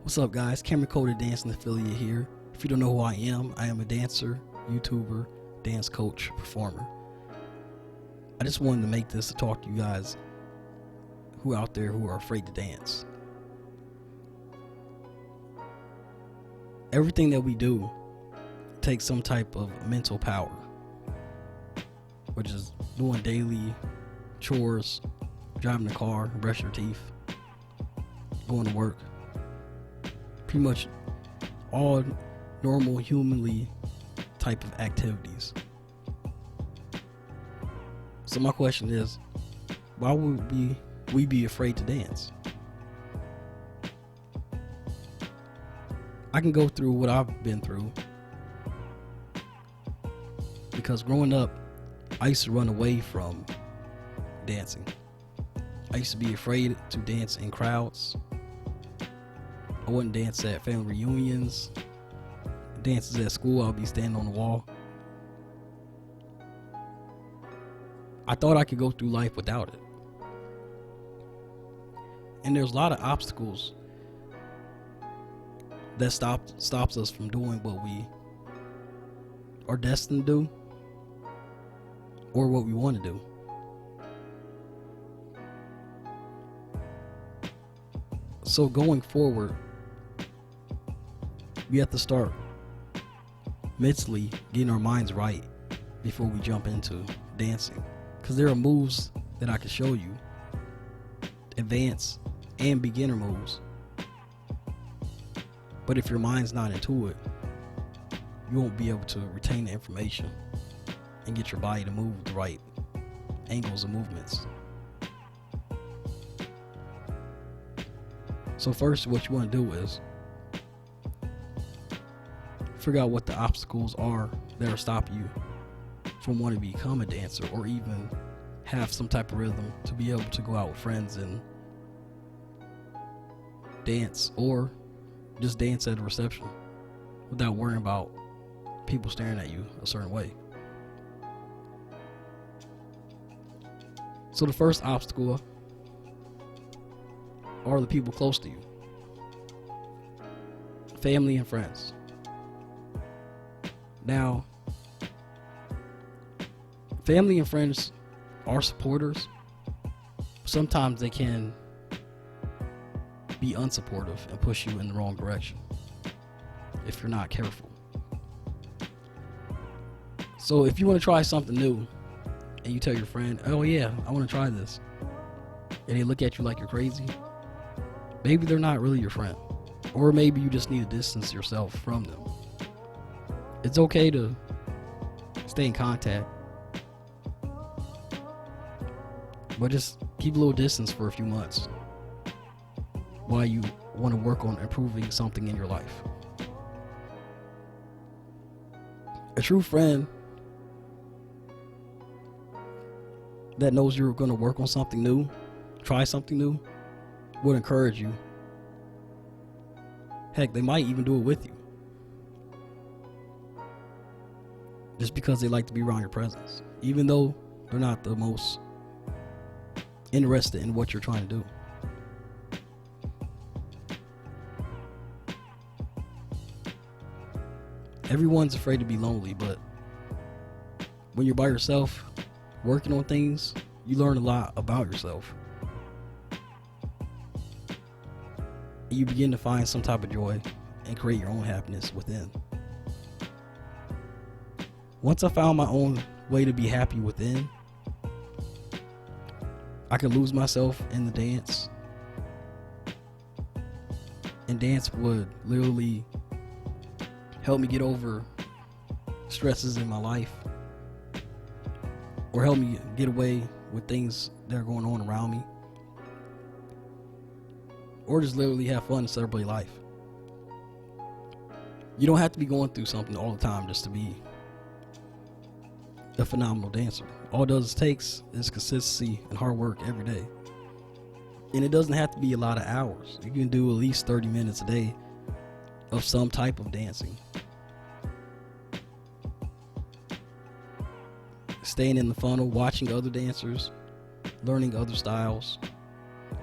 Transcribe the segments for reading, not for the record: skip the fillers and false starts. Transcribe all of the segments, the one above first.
What's up, guys? Cameron Cody, dancing affiliate here. If you don't know who I am a dancer, YouTuber, dance coach, performer. I just wanted to make this to talk to you guys who out there who are afraid to dance. Everything that we do takes some type of mental power, which is doing daily chores, driving the car, brush your teeth, going to work. Pretty much all normal humanly type of activities. So my question is, why would we be afraid to dance? I can go through what I've been through, because growing up I used to run away from dancing. I used to be afraid to dance in crowds. I wouldn't dance at family reunions. Dances at school, I'll be standing on the wall. I thought I could go through life without it. And there's a lot of obstacles that stops us from doing what we are destined to do or what we want to do. So going forward, we have to start mentally getting our minds right before we jump into dancing, because there are moves that I can show you, advanced and beginner moves, but if your mind's not into it, you won't be able to retain the information and get your body to move the right angles of movements. So first, what you want to do is figure out what the obstacles are that are stopping you from wanting to become a dancer, or even have some type of rhythm to be able to go out with friends and dance, or just dance at a reception without worrying about people staring at you a certain way. So the first obstacle are the people close to you, family and friends. Now, family and friends are supporters. Sometimes they can be unsupportive and push you in the wrong direction if you're not careful. So if you want to try something new and you tell your friend, oh yeah, I want to try this, and they look at you like you're crazy, maybe they're not really your friend, or maybe you just need to distance yourself from them. It's okay to stay in contact, but just keep a little distance for a few months while you want to work on improving something in your life. A true friend that knows you're going to work on something new, try something new, would encourage you. Heck, they might even do it with you, just because they like to be around your presence, even though they're not the most interested in what you're trying to do. Everyone's afraid to be lonely, but when you're by yourself working on things, you learn a lot about yourself. You begin to find some type of joy and create your own happiness within. Once I found my own way to be happy within, I could lose myself in the dance, and dance would literally help me get over stresses in my life, or help me get away with things that are going on around me, or just literally have fun and celebrate life. You don't have to be going through something all the time just to be a phenomenal dancer. All it takes is consistency and hard work every day. And it doesn't have to be a lot of hours. You can do at least 30 minutes a day of some type of dancing. staying in the funnel, watching other dancers, learning other styles.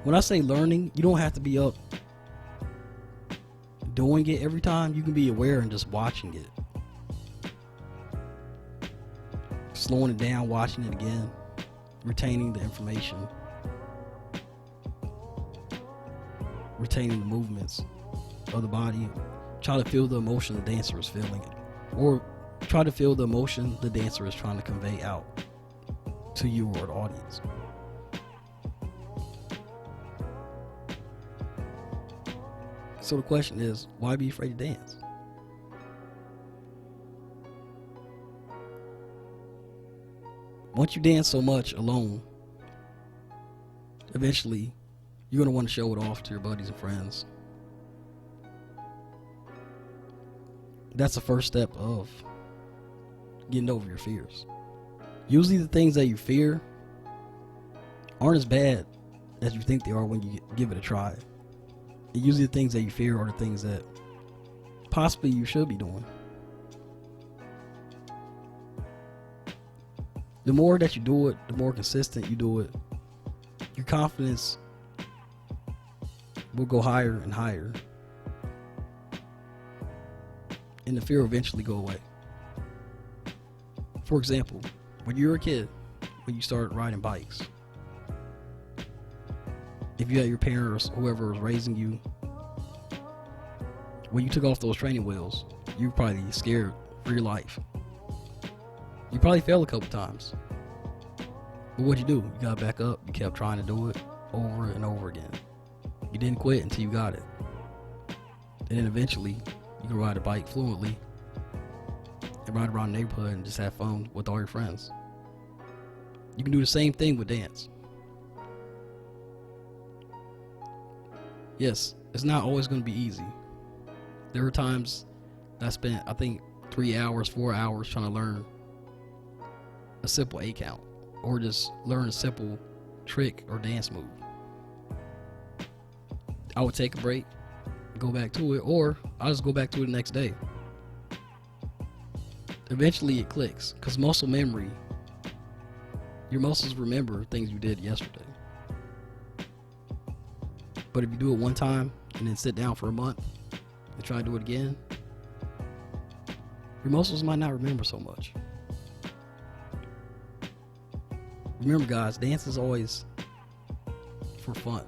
When I say learning, you don't have to be up doing it every time. You can be aware and just watching it. Slowing it down, watching it again, retaining the information, retaining the movements of the body. Try to feel the emotion the dancer is feeling, or try to feel the emotion the dancer is trying to convey out to you or the audience. So the question is, why be afraid to dance? Once you dance so much alone, eventually you're going to want to show it off to your buddies and friends. That's the first step of getting over your fears. Usually the things that you fear aren't as bad as you think they are when you give it a try. And usually the things that you fear are the things that possibly you should be doing. The more that you do it, the more consistent you do it, your confidence will go higher and higher. And the fear will eventually go away. For example, when you were a kid, when you started riding bikes, if you had your parents, whoever was raising you, when you took off those training wheels, you were probably scared for your life. You probably fell a couple times. But what'd you do? You got back up, you kept trying to do it over and over again. You didn't quit until you got it. And then eventually, you can ride a bike fluently and ride around the neighborhood and just have fun with all your friends. You can do the same thing with dance. Yes, it's not always going to be easy. There are times that I spent, 3 hours, 4 hours trying to learn a simple 8 count, or just learn a simple trick or dance move. I would take a break, go back to it, or I'll just go back to it the next day. Eventually it clicks, because muscle memory, your muscles remember things you did yesterday. But if you do it one time and then sit down for a month and try to do it again, your muscles might not remember so much. Remember, guys, dance is always for fun.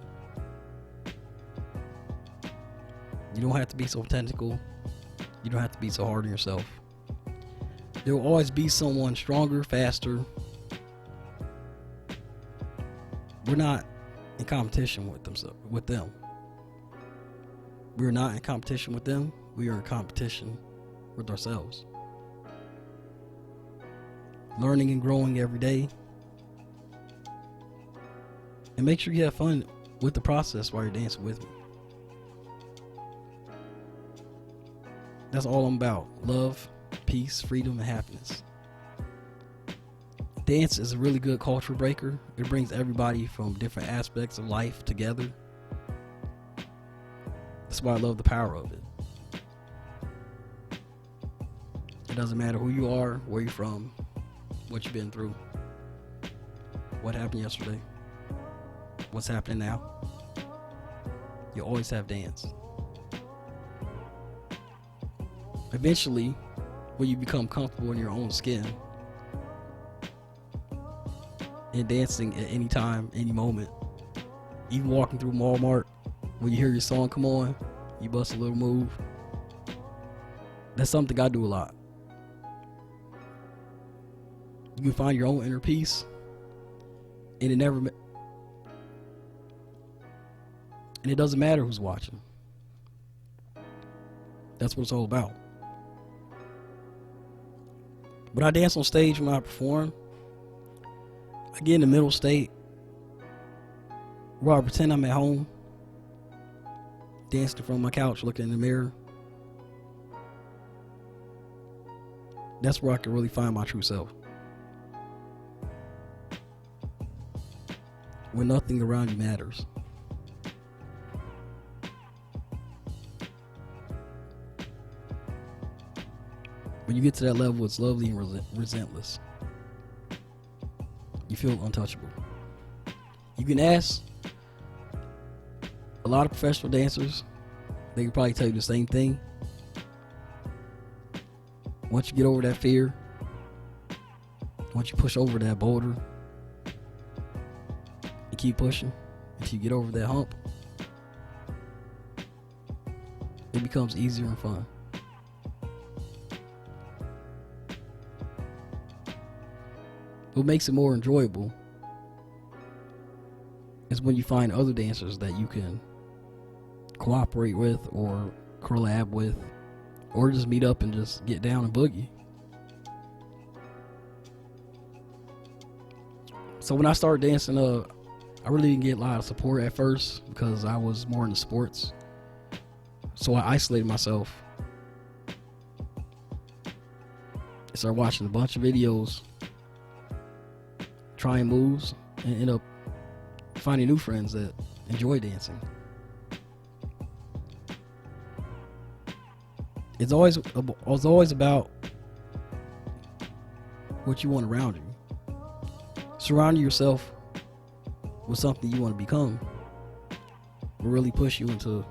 You don't have to be so technical. You don't have to be so hard on yourself. There will always be someone stronger, faster. We're not in competition with them. We're not in competition with them. We are in competition with ourselves. Learning and growing every day. And make sure you have fun with the process while you're dancing with me. That's all I'm about. Love, peace, freedom, and happiness. Dance is a really good culture breaker. It brings everybody from different aspects of life together. That's why I love the power of it. It doesn't matter who you are, where you're from, what you've been through, what happened yesterday, what's happening now. You always have dance. Eventually, when you become comfortable in your own skin and dancing at any time, any moment, even walking through Walmart, when you hear your song come on, you bust a little move. That's something I do a lot. You can find your own inner peace, and it doesn't matter who's watching. That's what it's all about. When I dance on stage, when I perform, I get in the middle state where I pretend I'm at home, dancing from my couch, looking in the mirror. That's where I can really find my true self. When nothing around you matters. When you get to that level, it's lovely and relentless. you feel untouchable. You can ask a lot of professional dancers, they can probably tell you the same thing. Once you get over that fear, once you push over that boulder, you keep pushing until you get over that hump, it becomes easier and fun. What makes it more enjoyable is when you find other dancers that you can cooperate with or collab with, or just meet up and just get down and boogie. So when I started dancing, I really didn't get a lot of support at first because I was more into sports. So I isolated myself. I started watching a bunch of videos, trying moves, and end up finding new friends that enjoy dancing. It's always about what you want around you. Surrounding yourself with something you want to become will really push you into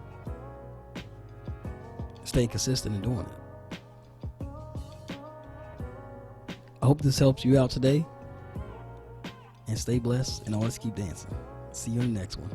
staying consistent in doing it. I hope this helps you out today. And stay blessed and always keep dancing. See you in the next one.